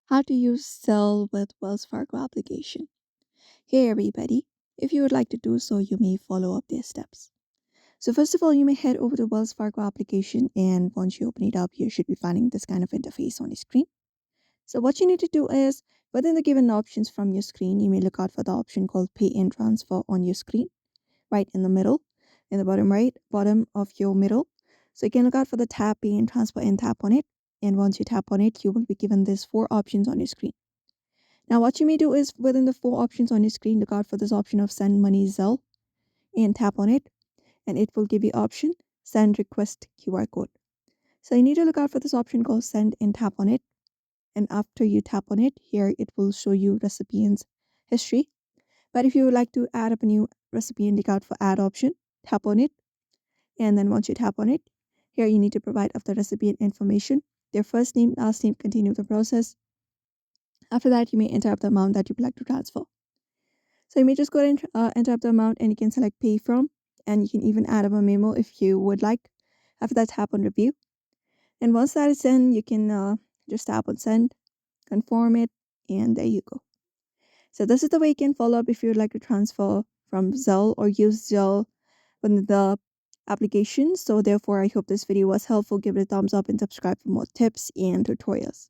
How to use Zelle with Wells Fargo application. Hey everybody, if you would like to do so, you may follow up these steps. So first of all, you may head over to Wells Fargo application, and once you open it up, you should be finding this kind of interface on the screen. So what you need to do is, within the given options from your screen, you may look out for the option called Pay and Transfer on your screen, right in the middle, in the bottom right, bottom of your middle. So you can look out for the tab Pay and Transfer and tap on it. And once you tap on it, you will be given these four options on your screen. Now, what you may do is within the four options on your screen, look out for this option of Send Money Zelle and tap on it, and it will give you option Send Request QR Code. So you need to look out for this option called Send and tap on it. And after you tap on it, here it will show you recipient's history. But if you would like to add up a new recipient, look out for Add option, tap on it, and then once you tap on it, here you need to provide of the recipient information, their first name, last name, continue the process. After that, you may enter up the amount that you would like to transfer. So you may just go ahead and enter up the amount, and you can select pay from, and you can even add up a memo if you would like. After that, tap on review. And once that is in, you can just tap on send, confirm it, and there you go. So this is the way you can follow up if you would like to transfer from Zelle or use Zelle within the application. So therefore, I hope this video was helpful. Give it a thumbs up and subscribe for more tips and tutorials.